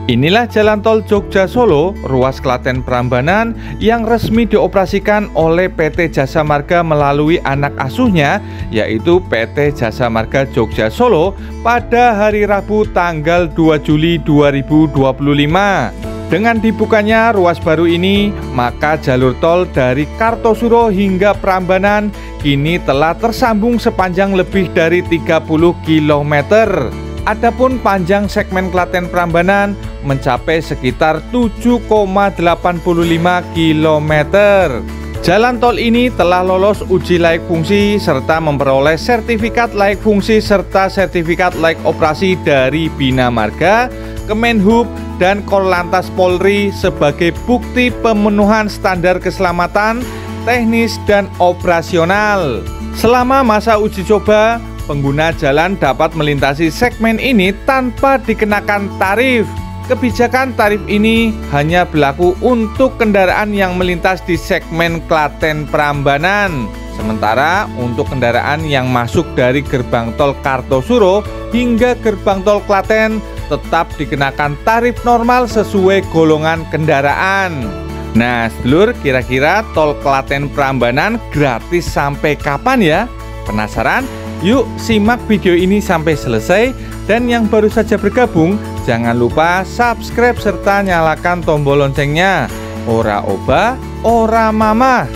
Inilah jalan tol Jogja Solo, ruas Klaten Prambanan yang resmi dioperasikan oleh PT Jasa Marga melalui anak asuhnya, yaitu PT Jasa Marga Jogja Solo pada hari Rabu tanggal 2 Juli 2025. Dengan dibukanya ruas baru ini, maka jalur tol dari Kartosuro hingga Prambanan kini telah tersambung sepanjang lebih dari 30 km. Adapun panjang segmen Klaten Prambanan mencapai sekitar 7,85 km. Jalan tol ini telah lolos uji layak fungsi serta memperoleh sertifikat layak fungsi serta sertifikat layak operasi dari Bina Marga, Kemenhub, dan Korlantas Polri sebagai bukti pemenuhan standar keselamatan, teknis, dan operasional. Selama masa uji coba, pengguna jalan dapat melintasi segmen ini tanpa dikenakan tarif. Kebijakan tarif ini hanya berlaku untuk kendaraan yang melintas di segmen Klaten Prambanan. Sementara untuk kendaraan yang masuk dari gerbang tol Kartosuro hingga gerbang tol Klaten tetap dikenakan tarif normal sesuai golongan kendaraan. Nah, sedulur, kira-kira tol Klaten Prambanan gratis sampai kapan ya? Penasaran? Yuk simak video ini sampai selesai, dan yang baru saja bergabung jangan lupa subscribe serta nyalakan tombol loncengnya. Ora oba, ora mama.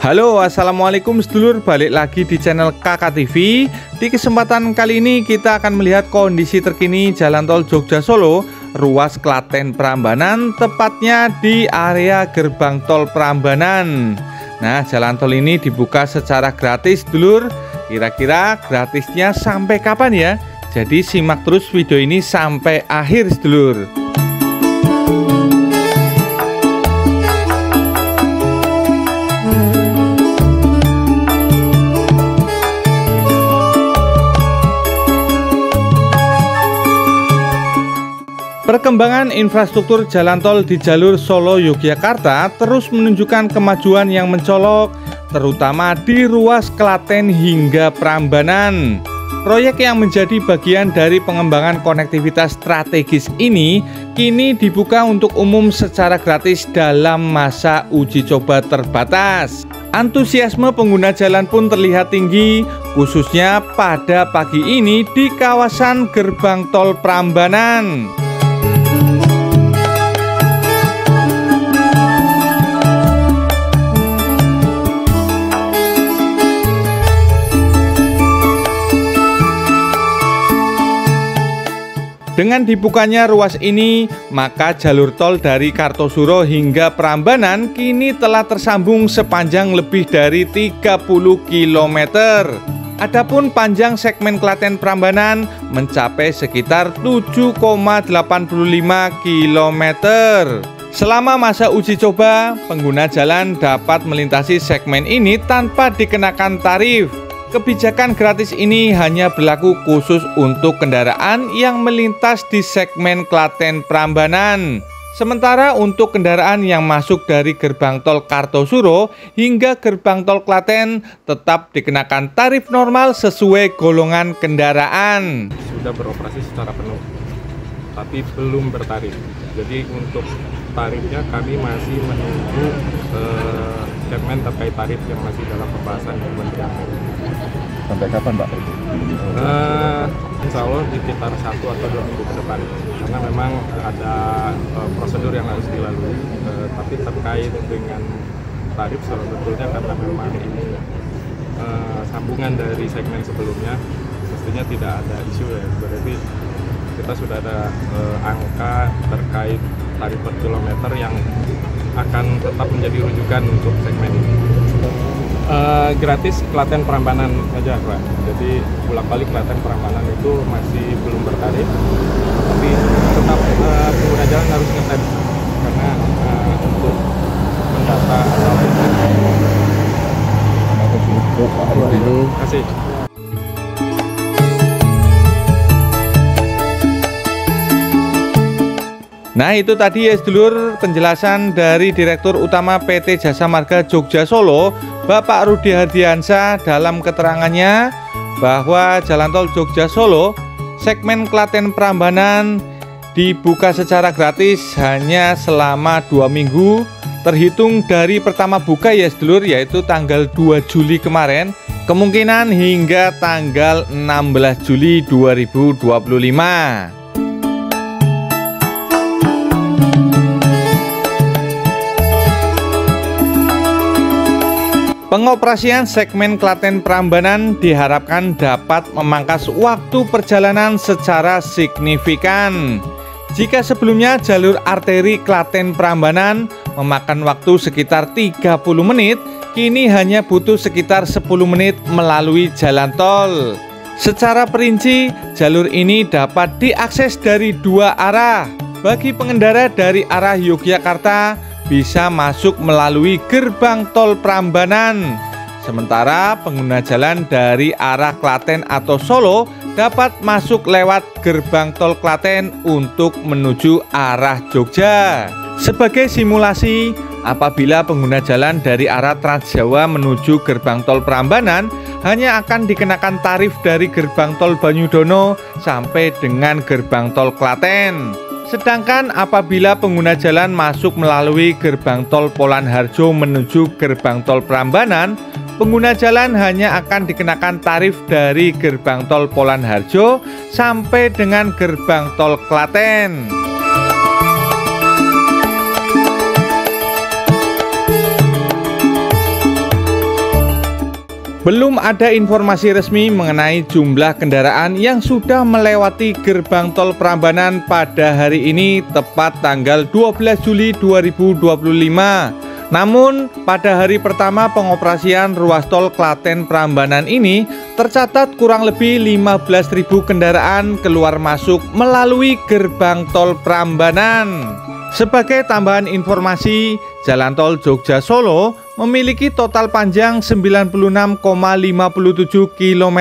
Halo, assalamualaikum sedulur, balik lagi di channel Kakak TV. Di kesempatan kali ini kita akan melihat kondisi terkini jalan tol Jogja Solo, ruas Klaten Prambanan, tepatnya di area gerbang tol Prambanan. Nah, jalan tol ini dibuka secara gratis sedulur. Kira-kira gratisnya sampai kapan ya? Jadi simak terus video ini sampai akhir sedulur. Perkembangan infrastruktur jalan tol di jalur Solo Yogyakarta terus menunjukkan kemajuan yang mencolok, terutama di ruas Klaten hingga Prambanan. Proyek yang menjadi bagian dari pengembangan konektivitas strategis ini kini dibuka untuk umum secara gratis dalam masa uji coba terbatas. Antusiasme pengguna jalan pun terlihat tinggi, khususnya pada pagi ini di kawasan gerbang tol Prambanan. Dengan dibukanya ruas ini, maka jalur tol dari Kartosuro hingga Prambanan kini telah tersambung sepanjang lebih dari 30 km. Adapun panjang segmen Klaten Prambanan mencapai sekitar 7,85 km. Selama masa uji coba, pengguna jalan dapat melintasi segmen ini tanpa dikenakan tarif. Kebijakan gratis ini hanya berlaku khusus untuk kendaraan yang melintas di segmen Klaten Prambanan. Sementara untuk kendaraan yang masuk dari gerbang tol Kartosuro hingga gerbang tol Klaten tetap dikenakan tarif normal sesuai golongan kendaraan. Sudah beroperasi secara penuh, tapi belum bertarif. Jadi untuk tarifnya kami masih menunggu statement terkait tarif yang masih dalam pembahasan Kementerian. Sampai kapan Pak? Insya Allah di sekitar 1 atau 2 minggu ke depan, karena memang ada prosedur yang harus dilalui, tapi terkait dengan tarif sebetulnya karena memang ini sambungan dari segmen sebelumnya, mestinya tidak ada isu ya. Berarti kita sudah ada angka terkait tarif per kilometer yang akan tetap menjadi rujukan untuk segmen ini. Gratis Klaten Prambanan saja Pak. Jadi bolak-balik Klaten Prambanan itu masih belum bertarif, tapi tetap pengguna jalan harus ngetem karena untuk mendata Terima kasih. Terima kasih. Nah, itu tadi ya sedulur penjelasan dari Direktur Utama PT Jasa Marga Jogja Solo, Bapak Rudi Hardiansyah, dalam keterangannya bahwa Jalan Tol Jogja Solo segmen Klaten Prambanan dibuka secara gratis hanya selama 2 minggu terhitung dari pertama buka ya sedulur, yaitu tanggal 2 Juli kemarin, kemungkinan hingga tanggal 16 Juli 2025. Pengoperasian segmen Klaten Prambanan diharapkan dapat memangkas waktu perjalanan secara signifikan. Jika sebelumnya jalur arteri Klaten Prambanan memakan waktu sekitar 30 menit, kini hanya butuh sekitar 10 menit melalui jalan tol. Secara perinci, jalur ini dapat diakses dari 2 arah. Bagi pengendara dari arah Yogyakarta, bisa masuk melalui gerbang tol Prambanan. Sementara pengguna jalan dari arah Klaten atau Solo dapat masuk lewat gerbang tol Klaten untuk menuju arah Jogja. Sebagai simulasi, apabila pengguna jalan dari arah Transjawa menuju gerbang tol Prambanan hanya akan dikenakan tarif dari gerbang tol Banyudono sampai dengan gerbang tol Klaten. Sedangkan apabila pengguna jalan masuk melalui gerbang tol Polan Harjo menuju gerbang tol Prambanan, pengguna jalan hanya akan dikenakan tarif dari gerbang tol Polan Harjo sampai dengan gerbang tol Klaten. Belum ada informasi resmi mengenai jumlah kendaraan yang sudah melewati gerbang tol Prambanan pada hari ini, tepat tanggal 12 Juli 2025. Namun, pada hari pertama pengoperasian ruas tol Klaten Prambanan ini, tercatat kurang lebih 15.000 kendaraan keluar masuk melalui gerbang tol Prambanan. Sebagai tambahan informasi, Jalan Tol Jogja Solo memiliki total panjang 96,57 km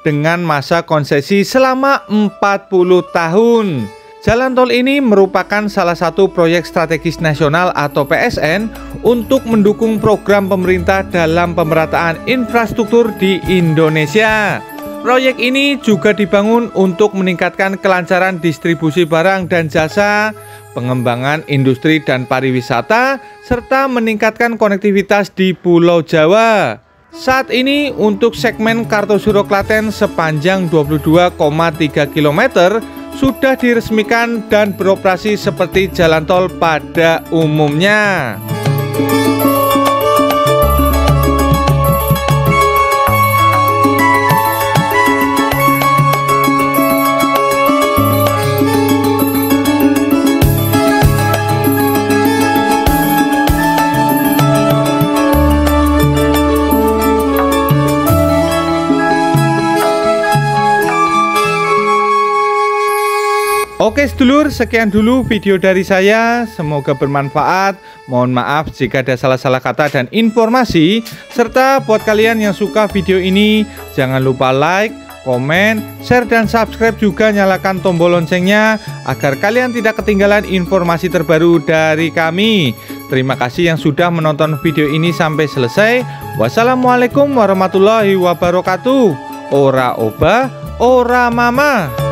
dengan masa konsesi selama 40 tahun. Jalan tol ini merupakan salah satu proyek strategis nasional atau PSN untuk mendukung program pemerintah dalam pemerataan infrastruktur di Indonesia. Proyek ini juga dibangun untuk meningkatkan kelancaran distribusi barang dan jasa, pengembangan industri dan pariwisata, serta meningkatkan konektivitas di Pulau Jawa. Saat ini untuk segmen Kartosuro Klaten sepanjang 22,3 km sudah diresmikan dan beroperasi seperti jalan tol pada umumnya. Oke sedulur, sekian dulu video dari saya, semoga bermanfaat. Mohon maaf jika ada salah-salah kata dan informasi. Serta buat kalian yang suka video ini, jangan lupa like, komen, share, dan subscribe, juga nyalakan tombol loncengnya agar kalian tidak ketinggalan informasi terbaru dari kami. Terima kasih yang sudah menonton video ini sampai selesai. Wassalamualaikum warahmatullahi wabarakatuh. Ora obah, ora mama.